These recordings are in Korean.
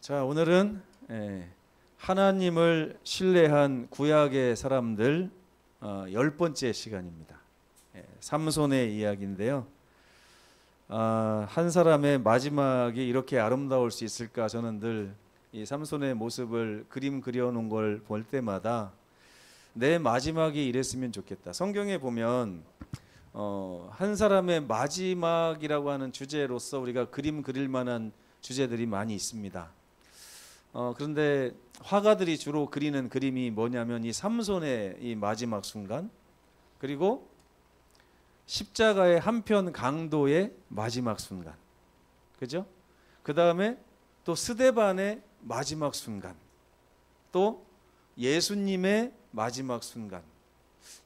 자, 오늘은 하나님을 신뢰한 구약의 사람들 10번째 시간입니다. 삼손의 이야기인데요. 한 사람의 마지막이 이렇게 아름다울 수 있을까? 저는 늘 이 삼손의 모습을 그림 그려놓은 걸 볼 때마다 내 마지막이 이랬으면 좋겠다. 성경에 보면 한 사람의 마지막이라고 하는 주제로서 우리가 그림 그릴 만한 주제들이 많이 있습니다. 그런데 화가들이 주로 그리는 그림이 뭐냐면 이 삼손의 이 마지막 순간, 그리고 십자가의 한편 강도의 마지막 순간, 그죠? 그 다음에 또 스데반의 마지막 순간, 또 예수님의 마지막 순간.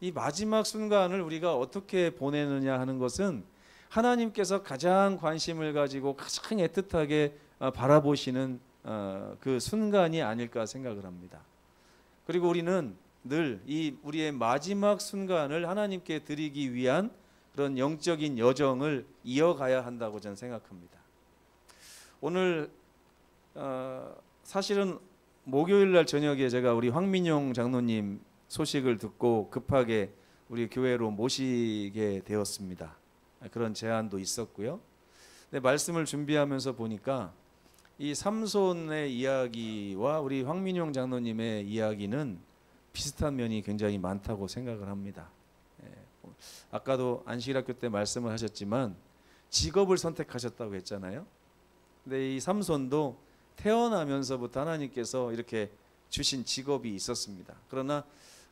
이 마지막 순간을 우리가 어떻게 보내느냐 하는 것은 하나님께서 가장 관심을 가지고 가장 애틋하게 바라보시는 그 순간이 아닐까 생각을 합니다. 그리고 우리는 늘 이 우리의 마지막 순간을 하나님께 드리기 위한 그런 영적인 여정을 이어가야 한다고 저는 생각합니다. 오늘 사실은 목요일 날 저녁에 제가 우리 황민용 장로님 소식을 듣고 급하게 우리 교회로 모시게 되었습니다. 그런 제안도 있었고요. 근데 말씀을 준비하면서 보니까 이 삼손의 이야기와 우리 황민용 장로님의 이야기는 비슷한 면이 굉장히 많다고 생각을 합니다. 아까도 안식일학교 때 말씀을 하셨지만 직업을 선택하셨다고 했잖아요. 근데 이 삼손도 태어나면서부터 하나님께서 이렇게 주신 직업이 있었습니다. 그러나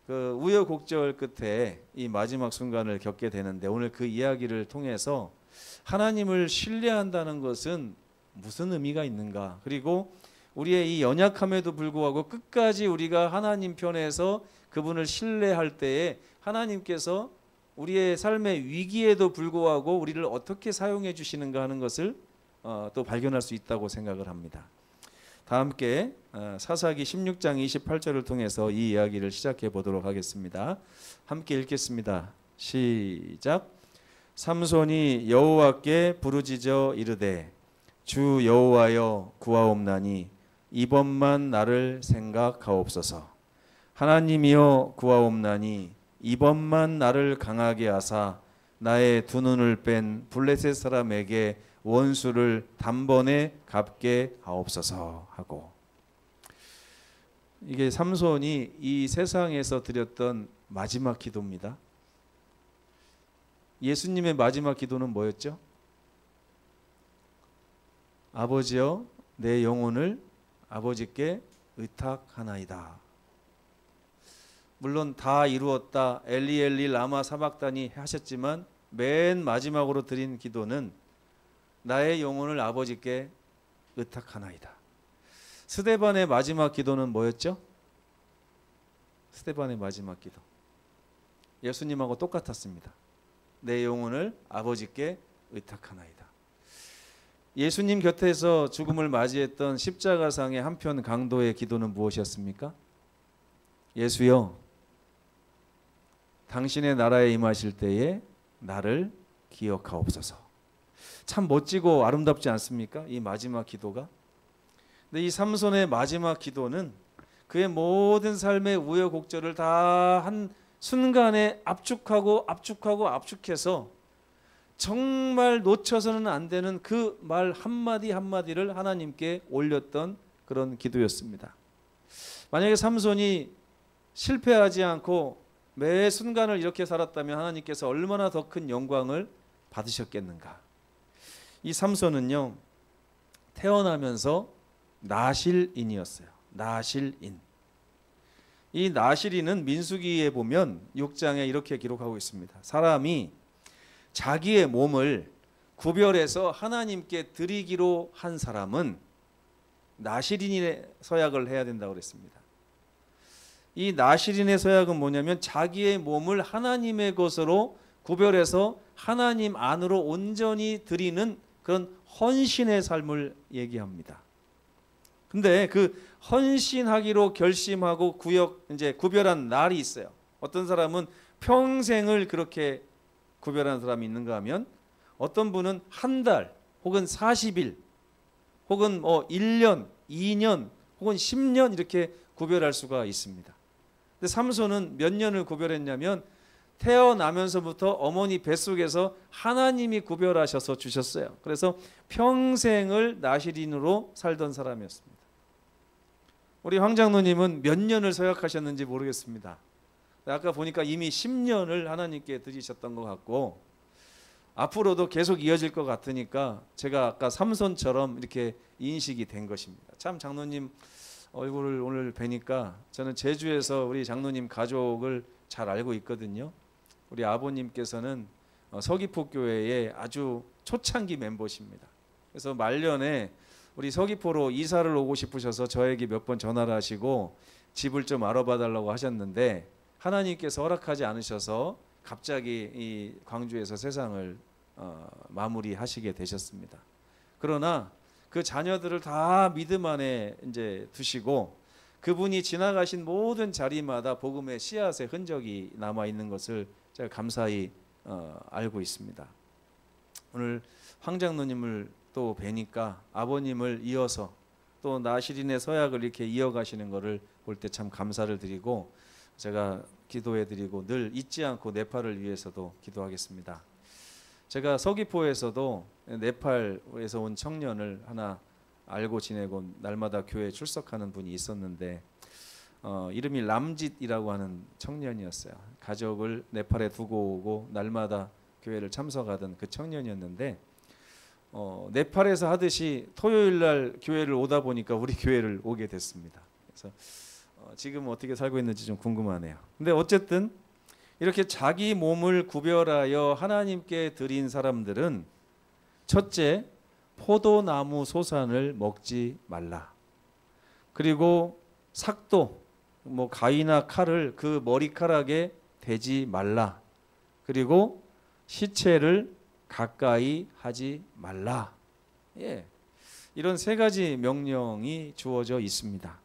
그 우여곡절 끝에 이 마지막 순간을 겪게 되는데, 오늘 그 이야기를 통해서 하나님을 신뢰한다는 것은 무슨 의미가 있는가, 그리고 우리의 이 연약함에도 불구하고 끝까지 우리가 하나님 편에서 그분을 신뢰할 때에 하나님께서 우리의 삶의 위기에도 불구하고 우리를 어떻게 사용해 주시는가 하는 것을 또 발견할 수 있다고 생각을 합니다. 다 함께 사사기 16장 28절을 통해서 이 이야기를 시작해 보도록 하겠습니다. 함께 읽겠습니다. 시작. 삼손이 여호와께 부르짖어 이르되 주 여호와여 구하옵나니 이번만 나를 생각하옵소서. 하나님이여 구하옵나니 이번만 나를 강하게 하사 나의 두 눈을 뺀 블레셋 사람에게 원수를 단번에 갚게 하옵소서 하고, 이게 삼손이 이 세상에서 드렸던 마지막 기도입니다. 예수님의 마지막 기도는 뭐였죠? 아버지여 내 영혼을 아버지께 의탁하나이다. 물론 다 이루었다, 엘리 엘리 라마 사박다니 하셨지만 맨 마지막으로 드린 기도는 나의 영혼을 아버지께 의탁하나이다. 스데반의 마지막 기도는 뭐였죠? 스데반의 마지막 기도 예수님하고 똑같았습니다. 내 영혼을 아버지께 의탁하나이다. 예수님 곁에서 죽음을 맞이했던 십자가상의 한편 강도의 기도는 무엇이었습니까? 예수여 당신의 나라에 임하실 때에 나를 기억하옵소서. 참 멋지고 아름답지 않습니까? 이 마지막 기도가. 근데 이 삼손의 마지막 기도는 그의 모든 삶의 우여곡절을 다 한 순간에 압축해서 정말 놓쳐서는 안 되는 그 말 한마디 한마디를 하나님께 올렸던 그런 기도였습니다. 만약에 삼손이 실패하지 않고 매 순간을 이렇게 살았다면 하나님께서 얼마나 더 큰 영광을 받으셨겠는가. 이 삼손은요, 태어나면서 나실인이었어요. 나실인. 이 나실인은 민수기에 보면 6장에 이렇게 기록하고 있습니다. 사람이 자기의 몸을 구별해서 하나님께 드리기로 한 사람은 나실인의 서약을 해야 된다고 그랬습니다. 이 나실인의 서약은 뭐냐면 자기의 몸을 하나님의 것으로 구별해서 하나님 안으로 온전히 드리는 그런 헌신의 삶을 얘기합니다. 근데 그 헌신하기로 결심하고 구별한 날이 있어요. 어떤 사람은 평생을 그렇게 구별한 사람이 있는가 하면, 어떤 분은 한 달 혹은 40일 혹은 1년 2년 혹은 10년 이렇게 구별할 수가 있습니다. 근데 삼손은 몇 년을 구별했냐면 태어나면서부터 어머니 뱃속에서 하나님이 구별하셔서 주셨어요. 그래서 평생을 나시린으로 살던 사람이었습니다. 우리 황장로님은 몇 년을 서약하셨는지 모르겠습니다. 아까 보니까 이미 10년을 하나님께 드리셨던 것 같고 앞으로도 계속 이어질 것 같으니까 제가 아까 삼손처럼 이렇게 인식이 된 것입니다. 참 장로님 얼굴을 오늘 뵈니까 저는 제주에서 우리 장로님 가족을 잘 알고 있거든요. 우리 아버님께서는 서귀포 교회의 아주 초창기 멤버십니다. 그래서 말년에 우리 서귀포로 이사를 오고 싶으셔서 저에게 몇 번 전화를 하시고 집을 좀 알아봐 달라고 하셨는데 하나님께서 허락하지 않으셔서 갑자기 이 광주에서 세상을 마무리하시게 되셨습니다. 그러나 그 자녀들을 다 믿음 안에 이제 두시고 그분이 지나가신 모든 자리마다 복음의 씨앗의 흔적이 남아 있는 것을 제가 감사히 알고 있습니다. 오늘 황장로님을 또 뵈니까 아버님을 이어서 또 나시린의 서약을 이렇게 이어가시는 것을 볼 때 참 감사를 드리고 제가 기도해드리고 늘 잊지 않고 네팔을 위해서도 기도하겠습니다. 제가 서귀포에서도 네팔에서 온 청년을 하나 알고 지내고 날마다 교회에 출석하는 분이 있었는데 이름이 람짓이라고 하는 청년이었어요. 가족을 네팔에 두고 오고 날마다 교회를 참석하던 그 청년이었는데 네팔에서 하듯이 토요일날 교회를 오다 보니까 우리 교회를 오게 됐습니다. 그래서 지금 어떻게 살고 있는지 좀 궁금하네요. 근데 어쨌든 이렇게 자기 몸을 구별하여 하나님께 드린 사람들은 첫째, 포도나무 소산을 먹지 말라. 그리고 삭도, 가위나 칼을 그 머리카락에 대지 말라. 그리고 시체를 가까이 하지 말라. 이런 세 가지 명령이 주어져 있습니다.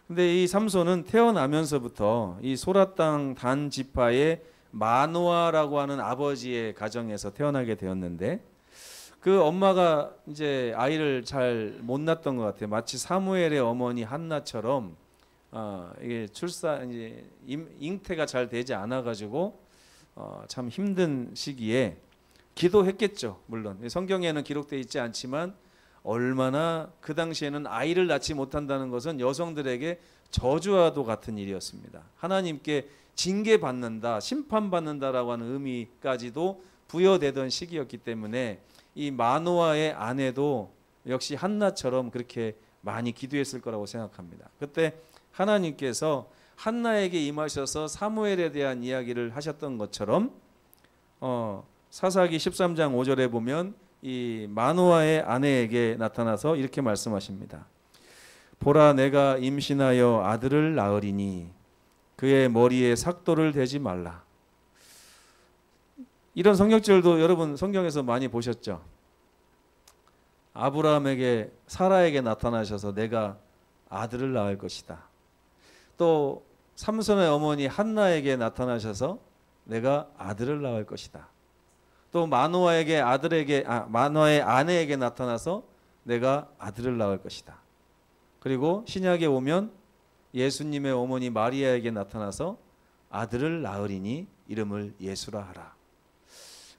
근데 이 삼손은 태어나면서부터 이 소라 땅 단 지파의 마노아라고 하는 아버지의 가정에서 태어나게 되었는데 그 엄마가 이제 아이를 잘 못 낳았던 것 같아요. 마치 사무엘의 어머니 한나처럼 이게 이제 잉태가 잘 되지 않아 가지고 참 힘든 시기에 기도했겠죠. 물론 성경에는 기록되어 있지 않지만 얼마나 그 당시에는 아이를 낳지 못한다는 것은 여성들에게 저주와도 같은 일이었습니다. 하나님께 징계받는다, 심판받는다라고 하는 의미까지도 부여되던 시기였기 때문에 이 마노아의 아내도 역시 한나처럼 그렇게 많이 기도했을 거라고 생각합니다. 그때 하나님께서 한나에게 임하셔서 사무엘에 대한 이야기를 하셨던 것처럼 사사기 13장 5절에 보면 이 마노아의 아내에게 나타나서 이렇게 말씀하십니다. 보라, 내가 임신하여 아들을 낳으리니 그의 머리에 삭도를 대지 말라. 이런 성경절도 여러분 성경에서 많이 보셨죠? 아브라함에게 사라에게 나타나셔서 내가 아들을 낳을 것이다. 또 삼손의 어머니 한나에게 나타나셔서 내가 아들을 낳을 것이다. 또 마노아의 아내에게 나타나서 내가 아들을 낳을 것이다. 그리고 신약에 오면 예수님의 어머니 마리아에게 나타나서 아들을 낳으리니 이름을 예수라 하라.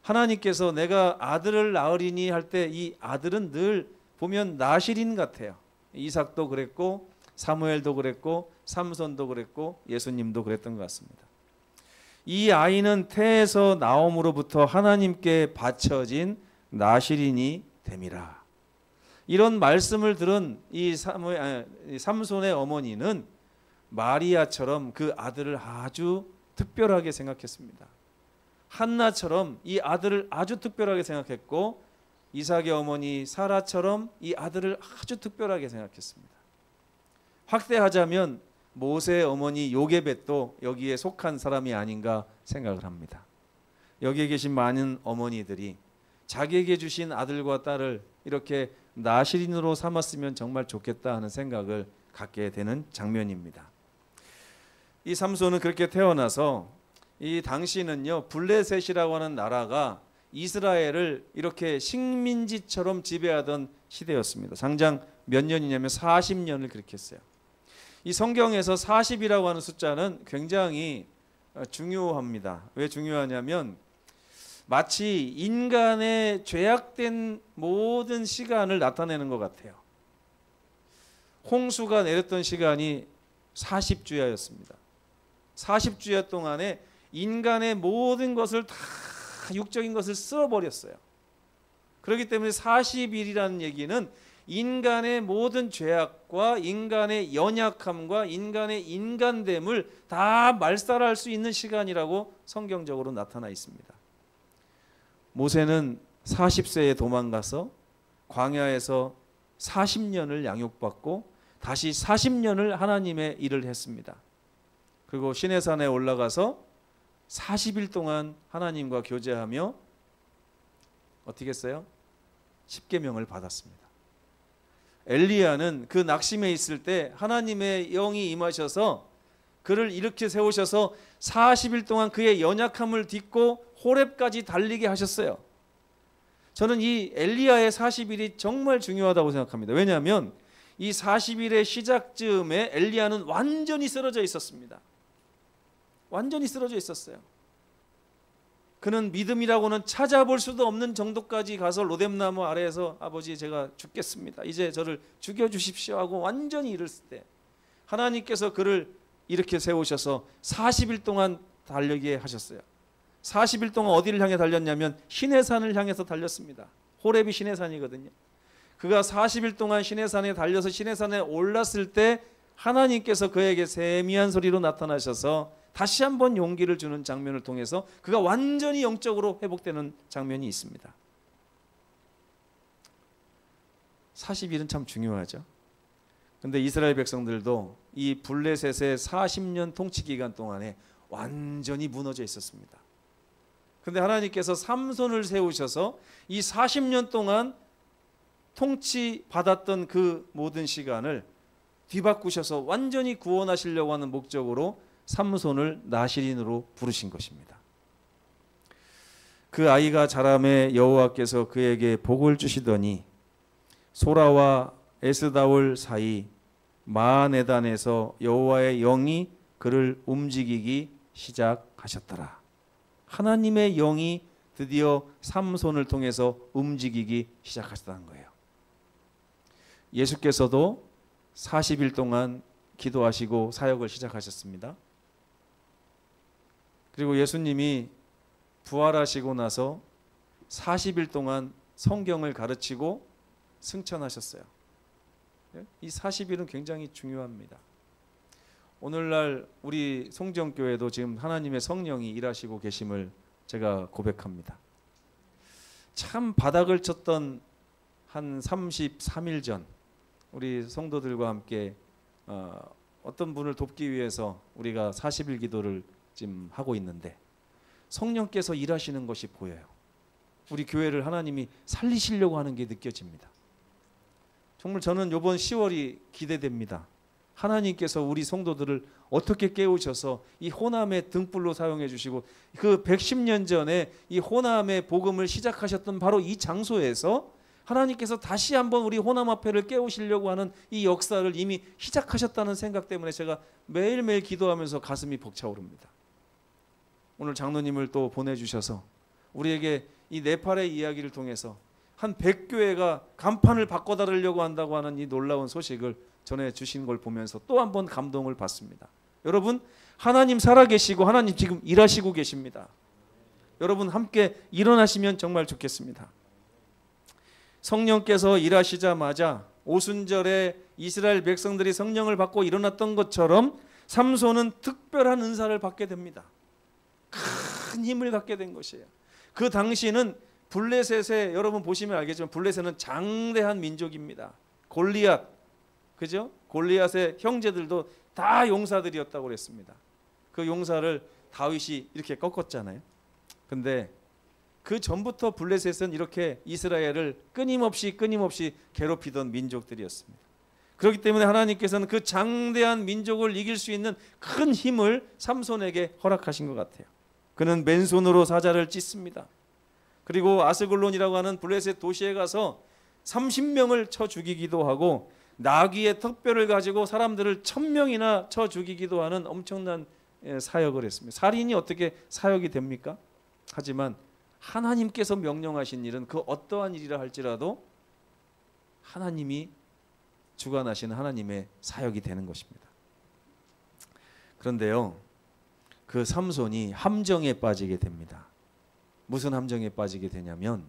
하나님께서 내가 아들을 낳으리니 할 때 이 아들은 늘 보면 나시린 같아요. 이삭도 그랬고 사무엘도 그랬고 삼손도 그랬고 예수님도 그랬던 것 같습니다. 이 아이는 태에서 나옴으로부터 하나님께 바쳐진 나시린이 됨이라. 이런 말씀을 들은 이 삼손의 어머니는 마리아처럼 그 아들을 아주 특별하게 생각했습니다. 한나처럼 이 아들을 아주 특별하게 생각했고 이삭의 어머니 사라처럼 이 아들을 아주 특별하게 생각했습니다. 확대하자면 모세의 어머니 요게벳도 여기에 속한 사람이 아닌가 생각을 합니다. 여기에 계신 많은 어머니들이 자기에게 주신 아들과 딸을 이렇게 나시린으로 삼았으면 정말 좋겠다 하는 생각을 갖게 되는 장면입니다. 이 삼손은 그렇게 태어나서 이 당시는요 블레셋이라고 하는 나라가 이스라엘을 이렇게 식민지처럼 지배하던 시대였습니다. 장장 몇 년이냐면 40년을 그렇게 했어요. 이 성경에서 40이라고 하는 숫자는 굉장히 중요합니다. 왜 중요하냐면 마치 인간의 죄악된 모든 시간을 나타내는 것 같아요. 홍수가 내렸던 시간이 40주야였습니다. 40주야 동안에 인간의 모든 것을 다 육적인 것을 쓸어버렸어요. 그렇기 때문에 40일이라는 얘기는 인간의 모든 죄악과 인간의 연약함과 인간의 인간됨을 다 말살할 수 있는 시간이라고 성경적으로 나타나 있습니다. 모세는 40세에 도망가서 광야에서 40년을 양육받고 다시 40년을 하나님의 일을 했습니다. 그리고 시내산에 올라가서 40일 동안 하나님과 교제하며 어떻게 했어요? 십계명을 받았습니다. 엘리야는 그 낙심에 있을 때 하나님의 영이 임하셔서 그를 일으켜 세우셔서 40일 동안 그의 연약함을 딛고 호렙까지 달리게 하셨어요. 저는 이 엘리야의 40일이 정말 중요하다고 생각합니다. 왜냐하면 이 40일의 시작쯤에 엘리야는 완전히 쓰러져 있었습니다. 완전히 쓰러져 있었어요. 그는 믿음이라고는 찾아볼 수도 없는 정도까지 가서 로뎀나무 아래에서 아버지 제가 죽겠습니다. 이제 저를 죽여주십시오 하고 완전히 이랬을 때 하나님께서 그를 이렇게 세우셔서 40일 동안 달리게 하셨어요. 40일 동안 어디를 향해 달렸냐면 시내산을 향해서 달렸습니다. 호렙이 시내산이거든요. 그가 40일 동안 시내산에 달려서 시내산에 올랐을 때 하나님께서 그에게 세미한 소리로 나타나셔서 다시 한번 용기를 주는 장면을 통해서 그가 완전히 영적으로 회복되는 장면이 있습니다. 40일은 참 중요하죠. 그런데 이스라엘 백성들도 이 블레셋의 40년 통치 기간 동안에 완전히 무너져 있었습니다. 그런데 하나님께서 삼손을 세우셔서 이 40년 동안 통치받았던 그 모든 시간을 뒤바꾸셔서 완전히 구원하시려고 하는 목적으로 삼손을 나실인으로 부르신 것입니다. 그 아이가 자라매 여호와께서 그에게 복을 주시더니 소라와 에스다올 사이 마하네단에서 여호와의 영이 그를 움직이기 시작하셨더라. 하나님의 영이 드디어 삼손을 통해서 움직이기 시작하셨다는 거예요. 예수께서도 40일 동안 기도하시고 사역을 시작하셨습니다. 그리고 예수님이 부활하시고 나서 40일 동안 성경을 가르치고 승천하셨어요. 이 40일은 굉장히 중요합니다. 오늘날 우리 송정교회도 지금 하나님의 성령이 일하시고 계심을 제가 고백합니다. 참 바닥을 쳤던 한 33일 전 우리 성도들과 함께 어떤 분을 돕기 위해서 우리가 40일 기도를 지금 하고 있는데 성령께서 일하시는 것이 보여요. 우리 교회를 하나님이 살리시려고 하는 게 느껴집니다. 정말 저는 이번 10월이 기대됩니다. 하나님께서 우리 성도들을 어떻게 깨우셔서 이 호남의 등불로 사용해 주시고 그 110년 전에 이 호남의 복음을 시작하셨던 바로 이 장소에서 하나님께서 다시 한번 우리 호남 앞에를 깨우시려고 하는 이 역사를 이미 시작하셨다는 생각 때문에 제가 매일매일 기도하면서 가슴이 벅차오릅니다. 오늘 장로님을 또 보내주셔서 우리에게 이 네팔의 이야기를 통해서 한 100교회가 간판을 바꿔달으려고 한다고 하는 이 놀라운 소식을 전해주신 걸 보면서 또 한 번 감동을 받습니다. 여러분, 하나님 살아계시고 하나님 지금 일하시고 계십니다. 여러분 함께 일어나시면 정말 좋겠습니다. 성령께서 일하시자마자 오순절에 이스라엘 백성들이 성령을 받고 일어났던 것처럼 삼손은 특별한 은사를 받게 됩니다. 큰 힘을 갖게 된 것이에요. 그 당시는 블레셋에 여러분 보시면 알겠지만 블레셋은 장대한 민족입니다. 골리앗, 그죠? 골리앗의 형제들도 다 용사들이었다고 그랬습니다. 그 용사를 다윗이 이렇게 꺾었잖아요. 근데 그 전부터 블레셋은 이렇게 이스라엘을 끊임없이 괴롭히던 민족들이었습니다. 그렇기 때문에 하나님께서는 그 장대한 민족을 이길 수 있는 큰 힘을 삼손에게 허락하신 것 같아요. 그는 맨손으로 사자를 찢습니다. 그리고 아스글론이라고 하는 블레셋 도시에 가서 30명을 쳐 죽이기도 하고 나귀의 턱뼈를 가지고 사람들을 1000명이나 쳐 죽이기도 하는 엄청난 사역을 했습니다. 살인이 어떻게 사역이 됩니까? 하지만 하나님께서 명령하신 일은 그 어떠한 일이라 할지라도 하나님이 주관하시는 하나님의 사역이 되는 것입니다. 그런데요, 그 삼손이 함정에 빠지게 됩니다. 무슨 함정에 빠지게 되냐면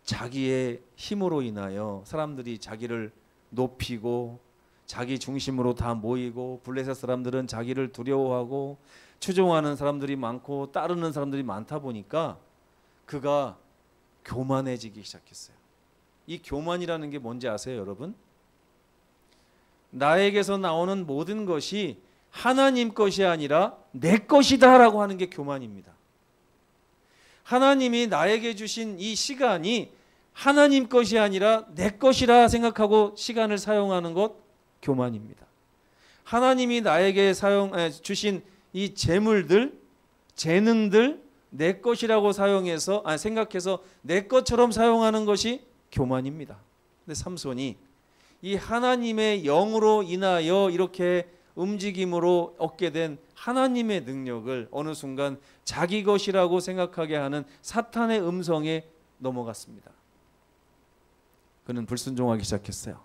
자기의 힘으로 인하여 사람들이 자기를 높이고 자기 중심으로 다 모이고 블레셋 사람들은 자기를 두려워하고 추종하는 사람들이 많고 따르는 사람들이 많다 보니까 그가 교만해지기 시작했어요. 이 교만이라는 게 뭔지 아세요, 여러분? 나에게서 나오는 모든 것이 하나님 것이 아니라 내 것이다 라고 하는 게 교만입니다. 하나님이 나에게 주신 이 시간이 하나님 것이 아니라 내 것이라 생각하고 시간을 사용하는 것 교만입니다. 하나님이 나에게 주신 이 재물들, 재능들 내 것이라고 생각해서 내 것처럼 사용하는 것이 교만입니다. 근데 삼손이 이 하나님의 영으로 인하여 이렇게 움직임으로 얻게 된 하나님의 능력을 어느 순간 자기 것이라고 생각하게 하는 사탄의 음성에 넘어갔습니다. 그는 불순종하기 시작했어요.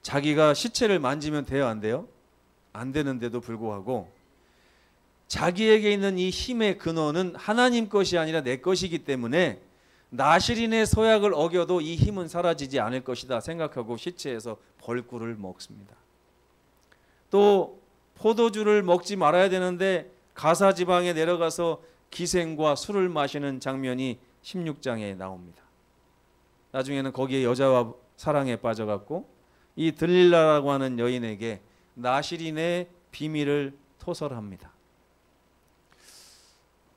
자기가 시체를 만지면 돼요, 안 돼요? 안 되는데도 불구하고 자기에게 있는 이 힘의 근원은 하나님 것이 아니라 내 것이기 때문에 나실인의 서약을 어겨도 이 힘은 사라지지 않을 것이다 생각하고 시체에서 벌꿀을 먹습니다. 또 포도주를 먹지 말아야 되는데 가사 지방에 내려가서 기생과 술을 마시는 장면이 16장에 나옵니다. 나중에는 거기에 여자와 사랑에 빠져갖고 이 들릴라라고 하는 여인에게 나실인의 비밀을 토설합니다.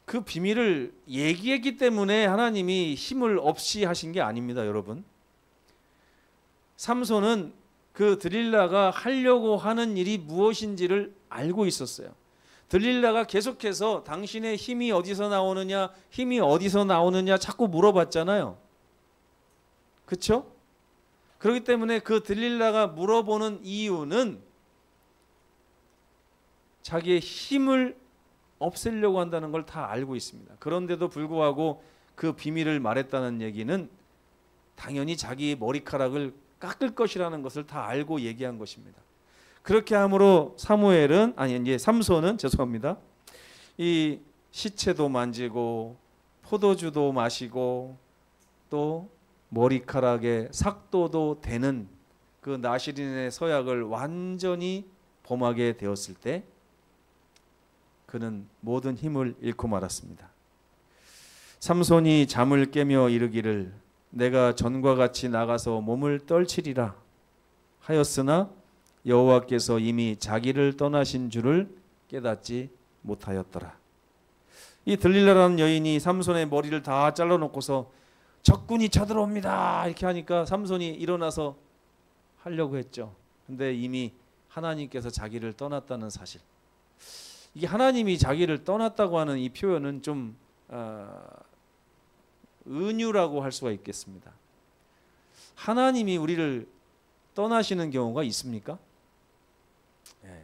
그 비밀을 얘기했기 때문에 하나님이 힘을 없이 하신 게 아닙니다, 여러분. 삼손은 그 들릴라가 하려고 하는 일이 무엇인지를 알고 있었어요. 들릴라가 계속해서 당신의 힘이 어디서 나오느냐, 힘이 어디서 나오느냐 자꾸 물어봤잖아요. 그렇죠? 그렇기 때문에 그 들릴라가 물어보는 이유는 자기의 힘을 없애려고 한다는 걸 다 알고 있습니다. 그런데도 불구하고 그 비밀을 말했다는 얘기는 당연히 자기의 머리카락을 깎을 것이라는 것을 다 알고 얘기한 것입니다. 그렇게 함으로 삼손은 이 시체도 만지고 포도주도 마시고 또 머리카락에 삭도도 되는 그 나실인의 서약을 완전히 범하게 되었을 때 그는 모든 힘을 잃고 말았습니다. 삼손이 잠을 깨며 이르기를 내가 전과 같이 나가서 몸을 떨치리라 하였으나 여호와께서 이미 자기를 떠나신 줄을 깨닫지 못하였더라. 이 들릴라라는 여인이 삼손의 머리를 다 잘라놓고서 적군이 쳐들어옵니다 이렇게 하니까 삼손이 일어나서 하려고 했죠. 근데 이미 하나님께서 자기를 떠났다는 사실, 이게 하나님이 자기를 떠났다고 하는 이 표현은 좀 은유라고 할 수가 있겠습니다. 하나님이 우리를 떠나시는 경우가 있습니까? 네.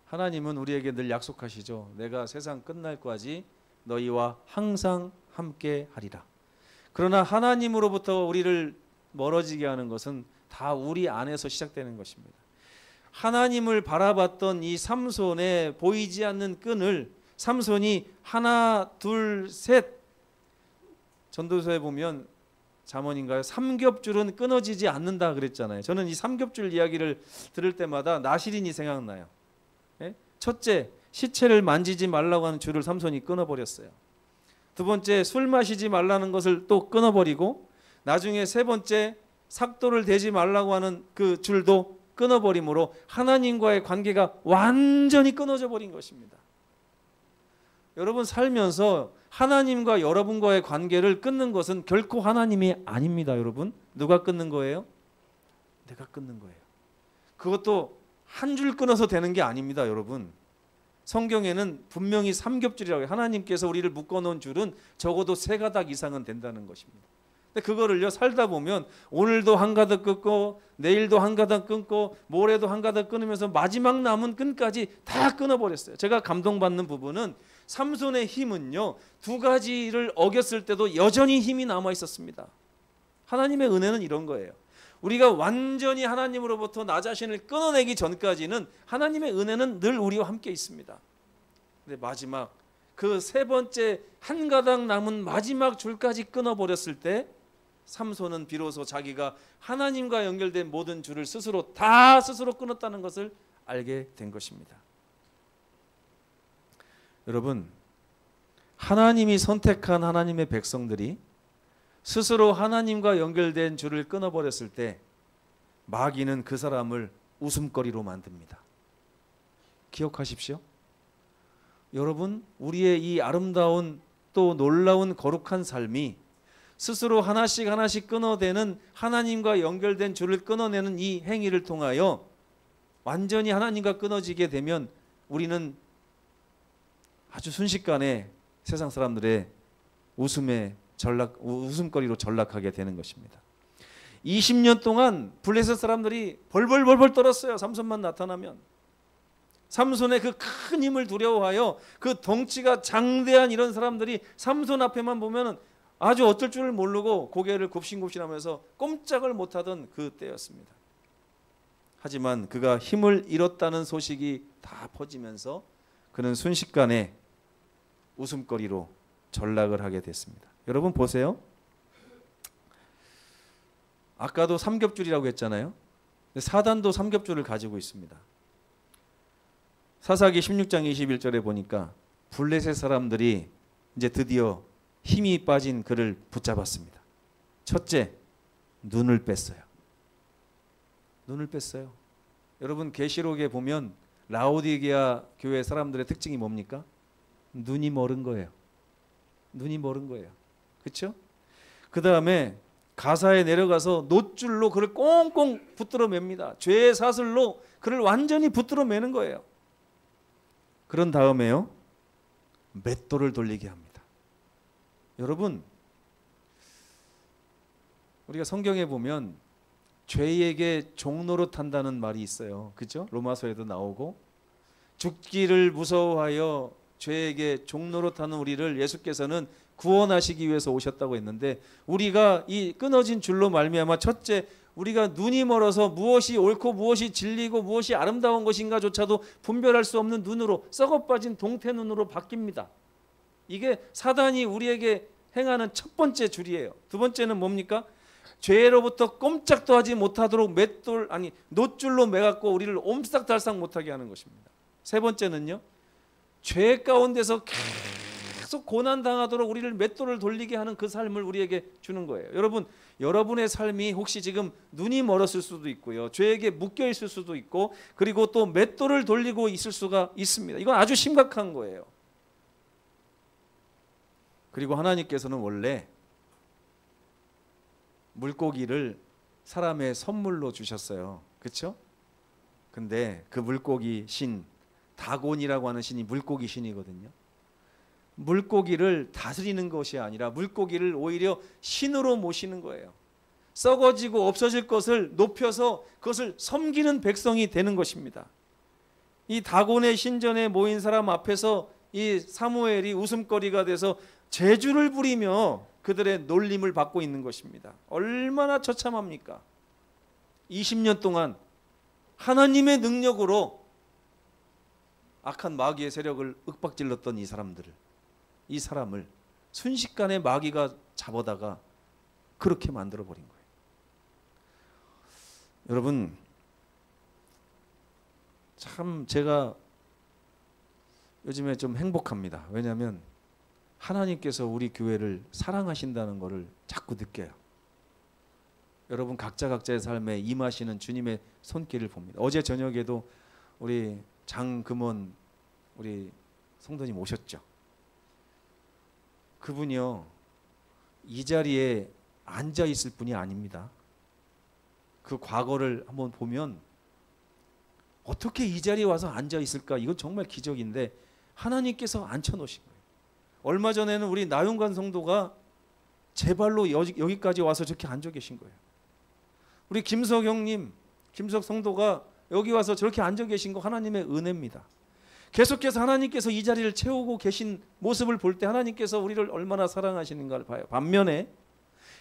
하나님은 우리에게 늘 약속하시죠. 내가 세상 끝날까지 너희와 항상 함께 하리라. 그러나 하나님으로부터 우리를 멀어지게 하는 것은 다 우리 안에서 시작되는 것입니다. 하나님을 바라봤던 이 삼손의 보이지 않는 끈을 삼손이 하나 둘 셋, 전도서에 보면 잠언인가요? 삼겹줄은 끊어지지 않는다 그랬잖아요. 저는 이 삼겹줄 이야기를 들을 때마다 나실인이 생각나요. 첫째, 시체를 만지지 말라고 하는 줄을 삼손이 끊어버렸어요. 두 번째, 술 마시지 말라는 것을 또 끊어버리고 나중에 세 번째, 삭도를 대지 말라고 하는 그 줄도 끊어버림으로 하나님과의 관계가 완전히 끊어져 버린 것입니다. 여러분 살면서 하나님과 여러분과의 관계를 끊는 것은 결코 하나님이 아닙니다. 여러분 누가 끊는 거예요? 내가 끊는 거예요. 그것도 한 줄 끊어서 되는 게 아닙니다. 여러분 성경에는 분명히 삼겹줄이라고 해요. 하나님께서 우리를 묶어놓은 줄은 적어도 3가닥 이상은 된다는 것입니다. 근데 그거를요 살다 보면 오늘도 한 가닥 끊고 내일도 한 가닥 끊고 모레도 한 가닥 끊으면서 마지막 남은 끈까지 다 끊어버렸어요. 제가 감동받는 부분은 삼손의 힘은요 2가지를 어겼을 때도 여전히 힘이 남아 있었습니다. 하나님의 은혜는 이런 거예요. 우리가 완전히 하나님으로부터 나 자신을 끊어내기 전까지는 하나님의 은혜는 늘 우리와 함께 있습니다. 근데 마지막 그 3번째 한 가닥 남은 마지막 줄까지 끊어버렸을 때 삼손은 비로소 자기가 하나님과 연결된 모든 줄을 스스로 끊었다는 것을 알게 된 것입니다. 여러분, 하나님이 선택한 하나님의 백성들이 스스로 하나님과 연결된 줄을 끊어버렸을 때 마귀는 그 사람을 웃음거리로 만듭니다. 기억하십시오. 여러분, 우리의 이 아름다운 또 놀라운 거룩한 삶이 스스로 하나씩 끊어내는 하나님과 연결된 줄을 끊어내는 이 행위를 통하여 완전히 하나님과 끊어지게 되면 우리는 아주 순식간에 세상 사람들의 웃음거리로 전락하게 되는 것입니다. 20년 동안 블레셋 사람들이 벌벌 떨었어요. 삼손만 나타나면. 삼손의 그 큰 힘을 두려워하여 그 덩치가 장대한 이런 사람들이 삼손 앞에만 보면 아주 어쩔 줄을 모르고 고개를 굽신굽신하면서 꼼짝을 못하던 그 때였습니다. 하지만 그가 힘을 잃었다는 소식이 다 퍼지면서 그는 순식간에 웃음거리로 전락을 하게 됐습니다. 여러분 보세요. 아까도 삼겹줄이라고 했잖아요. 사단도 삼겹줄을 가지고 있습니다. 사사기 16장 21절에 보니까 블레셋 사람들이 이제 드디어 힘이 빠진 그를 붙잡았습니다. 첫째, 눈을 뺐어요. 눈을 뺐어요. 여러분 계시록에 보면 라오디게아 교회 사람들의 특징이 뭡니까? 눈이 멀은 거예요. 눈이 멀은 거예요. 그렇죠? 그 다음에 가사에 내려가서 놋줄로 그를 꽁꽁 붙들어 맵니다. 죄의 사슬로 그를 완전히 붙들어 매는 거예요. 그런 다음에요, 맷돌을 돌리게 합니다. 여러분, 우리가 성경에 보면 죄에게 종노릇한다는 말이 있어요. 그죠? 로마서에도 나오고 죽기를 무서워하여 죄에게 종노릇하는 우리를 예수께서는 구원하시기 위해서 오셨다고 했는데 우리가 이 끊어진 줄로 말미암아 첫째, 우리가 눈이 멀어서 무엇이 옳고 무엇이 진리고 무엇이 아름다운 것인가조차도 분별할 수 없는 눈으로 썩어빠진 동태 눈으로 바뀝니다. 이게 사단이 우리에게 행하는 첫 번째 줄이에요. 두 번째는 뭡니까? 죄로부터 꼼짝도 하지 못하도록 놋줄로 매갖고 우리를 옴싹달싹 못하게 하는 것입니다. 세 번째는요, 죄 가운데서 계속 고난당하도록 우리를 맷돌을 돌리게 하는 그 삶을 우리에게 주는 거예요. 여러분, 여러분의 삶이 혹시 지금 눈이 멀었을 수도 있고요, 죄에게 묶여 있을 수도 있고, 그리고 또 맷돌을 돌리고 있을 수가 있습니다. 이건 아주 심각한 거예요. 그리고 하나님께서는 원래 물고기를 사람의 선물로 주셨어요. 그렇죠? 근데 그 물고기 신, 다곤이라고 하는 신이 물고기 신이거든요. 물고기를 다스리는 것이 아니라 물고기를 오히려 신으로 모시는 거예요. 썩어지고 없어질 것을 높여서 그것을 섬기는 백성이 되는 것입니다. 이 다곤의 신전에 모인 사람 앞에서 이 사무엘이 웃음거리가 돼서 제주를 부리며 그들의 놀림을 받고 있는 것입니다. 얼마나 처참합니까? 20년 동안 하나님의 능력으로 악한 마귀의 세력을 윽박질렀던 이 사람을 순식간에 마귀가 잡아다가 그렇게 만들어버린 거예요. 여러분, 참 제가 요즘에 좀 행복합니다. 왜냐하면 하나님께서 우리 교회를 사랑하신다는 것을 자꾸 느껴요. 여러분 각자의 삶에 임하시는 주님의 손길을 봅니다. 어제 저녁에도 우리 장금원 우리 성도님 오셨죠. 그분이요, 이 자리에 앉아 있을 분이 아닙니다. 그 과거를 한번 보면 어떻게 이 자리에 와서 앉아 있을까? 이건 정말 기적인데 하나님께서 앉혀놓으신 거예요. 얼마 전에는 우리 나윤관 성도가 제 발로 여기까지 와서 저렇게 앉아 계신 거예요. 우리 김석 형님, 김석 성도가 여기 와서 저렇게 앉아 계신 거 하나님의 은혜입니다. 계속해서 하나님께서 이 자리를 채우고 계신 모습을 볼 때 하나님께서 우리를 얼마나 사랑하시는가를 봐요. 반면에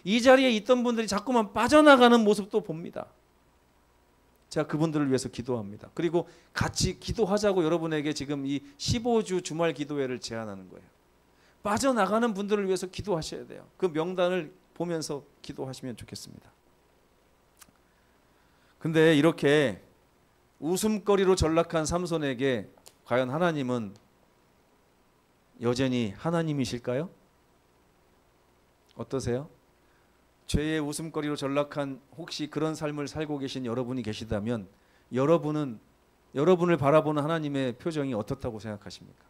이 자리에 있던 분들이 자꾸만 빠져나가는 모습도 봅니다. 제가 그분들을 위해서 기도합니다. 그리고 같이 기도하자고 여러분에게 지금 이 15주 주말 기도회를 제안하는 거예요. 빠져나가는 분들을 위해서 기도하셔야 돼요. 그 명단을 보면서 기도하시면 좋겠습니다. 근데 이렇게 웃음거리로 전락한 삼손에게 과연 하나님은 여전히 하나님이실까요? 어떠세요? 죄의 웃음거리로 전락한 혹시 그런 삶을 살고 계신 여러분이 계시다면 여러분을 바라보는 하나님의 표정이 어떻다고 생각하십니까?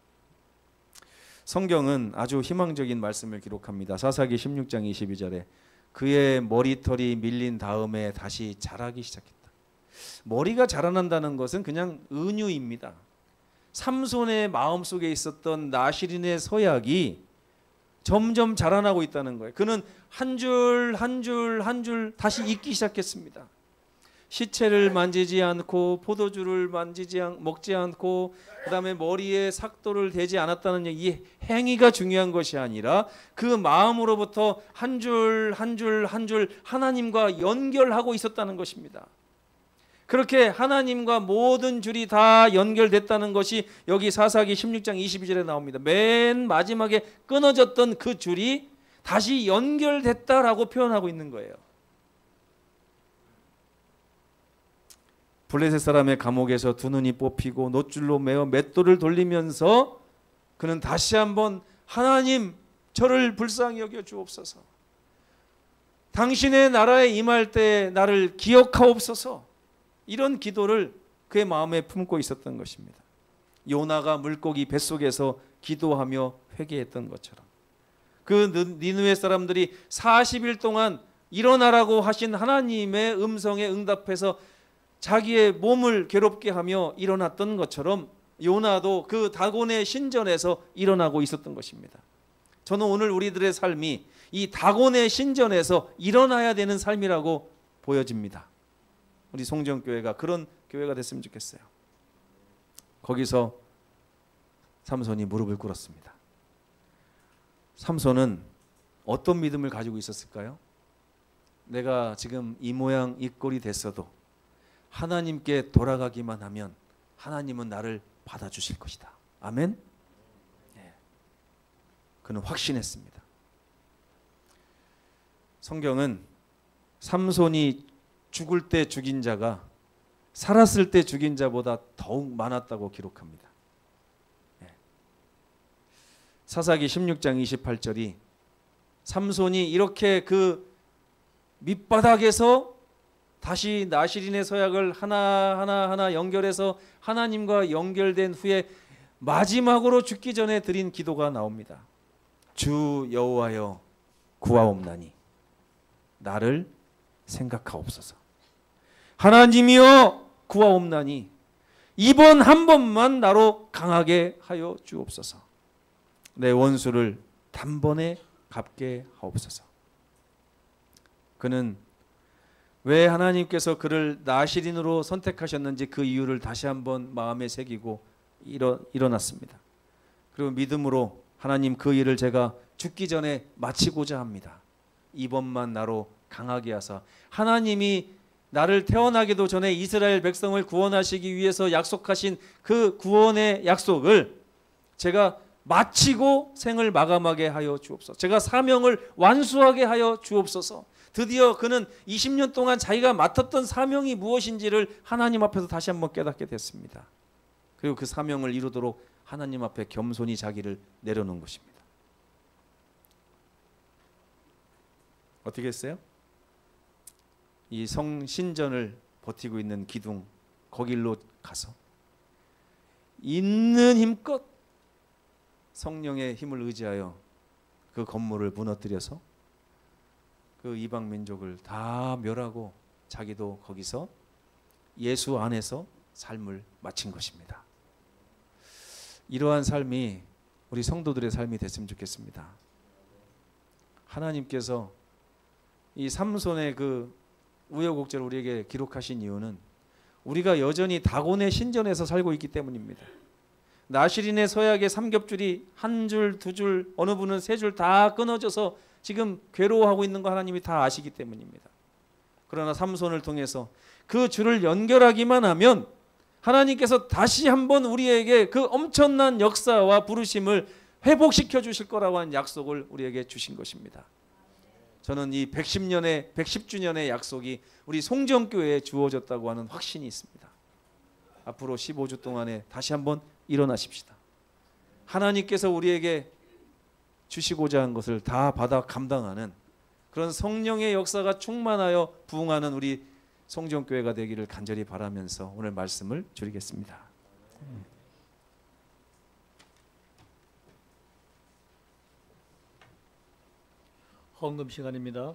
성경은 아주 희망적인 말씀을 기록합니다. 사사기 16장 22절에 그의 머리털이 밀린 다음에 다시 자라기 시작했다. 머리가 자라난다는 것은 그냥 은유입니다. 삼손의 마음속에 있었던 나실인의 서약이 점점 자라나고 있다는 거예요. 그는 한 줄 한 줄 한 줄 다시 읽기 시작했습니다. 시체를 만지지 않고 포도주를 먹지 않고 그다음에 머리에 삭도를 대지 않았다는 이 행위가 중요한 것이 아니라 그 마음으로부터 한 줄 한 줄 한 줄 하나님과 연결하고 있었다는 것입니다. 그렇게 하나님과 모든 줄이 다 연결됐다는 것이 여기 사사기 16장 22절에 나옵니다. 맨 마지막에 끊어졌던 그 줄이 다시 연결됐다라고 표현하고 있는 거예요. 블레셋 사람의 감옥에서 두 눈이 뽑히고 놋줄로 매어 맷돌을 돌리면서 그는 다시 한번 하나님 저를 불쌍히 여겨 주옵소서. 당신의 나라에 임할 때 나를 기억하옵소서. 이런 기도를 그의 마음에 품고 있었던 것입니다. 요나가 물고기 뱃속에서 기도하며 회개했던 것처럼 그 니느웨 사람들이 40일 동안 일어나라고 하신 하나님의 음성에 응답해서 자기의 몸을 괴롭게 하며 일어났던 것처럼 요나도 그 다곤의 신전에서 일어나고 있었던 것입니다. 저는 오늘 우리들의 삶이 이 다곤의 신전에서 일어나야 되는 삶이라고 보여집니다. 우리 송정교회가 그런 교회가 됐으면 좋겠어요. 거기서 삼손이 무릎을 꿇었습니다. 삼손은 어떤 믿음을 가지고 있었을까요? 내가 지금 이 모양 이 꼴이 됐어도 하나님께 돌아가기만 하면 하나님은 나를 받아주실 것이다. 아멘? 네. 그는 확신했습니다. 성경은 삼손이 죽을 때 죽인 자가 살았을 때 죽인 자보다 더욱 많았다고 기록합니다. 사사기 16장 28절이 삼손이 이렇게 그 밑바닥에서 다시 나실인의 서약을 하나 연결해서 하나님과 연결된 후에 마지막으로 죽기 전에 드린 기도가 나옵니다. 주 여호와여 구하옵나니 나를 생각하옵소서. 하나님이여 구하옵나니 이번 한 번만 나로 강하게 하여 주옵소서. 내 원수를 단번에 갚게 하옵소서. 그는 왜 하나님께서 그를 나실인으로 선택하셨는지 그 이유를 다시 한번 마음에 새기고 일어났습니다. 그리고 믿음으로 하나님 그 일을 제가 죽기 전에 마치고자 합니다. 이번만 나로 강하게 하사 하나님이 나를 태어나기도 전에 이스라엘 백성을 구원하시기 위해서 약속하신 그 구원의 약속을 제가 마치고 생을 마감하게 하여 주옵소서. 제가 사명을 완수하게 하여 주옵소서. 드디어 그는 20년 동안 자기가 맡았던 사명이 무엇인지를 하나님 앞에서 다시 한번 깨닫게 됐습니다. 그리고 그 사명을 이루도록 하나님 앞에 겸손히 자기를 내려놓은 것입니다. 어떻게 했어요? 이 성신전을 버티고 있는 기둥 거길로 가서 있는 힘껏 성령의 힘을 의지하여 그 건물을 무너뜨려서 그 이방 민족을 다 멸하고 자기도 거기서 예수 안에서 삶을 마친 것입니다. 이러한 삶이 우리 성도들의 삶이 됐으면 좋겠습니다. 하나님께서 이 삼손의 그 우여곡절을 우리에게 기록하신 이유는 우리가 여전히 다곤의 신전에서 살고 있기 때문입니다. 나시린의 서약의 삼겹줄이 한 줄, 두 줄, 어느 분은 세 줄 다 끊어져서 지금 괴로워하고 있는 거 하나님이 다 아시기 때문입니다. 그러나 삼손을 통해서 그 줄을 연결하기만 하면 하나님께서 다시 한번 우리에게 그 엄청난 역사와 부르심을 회복시켜 주실 거라고 하는 약속을 우리에게 주신 것입니다. 저는 이 110주년의 약속이 우리 송정교회에 주어졌다고 하는 확신이 있습니다. 앞으로 15주 동안에 다시 한번 일어나십시다. 하나님께서 우리에게 주시고자 한 것을 다 받아 감당하는 그런 성령의 역사가 충만하여 부흥하는 우리 송정교회가 되기를 간절히 바라면서 오늘 말씀을 줄이겠습니다. 헌금 시간입니다.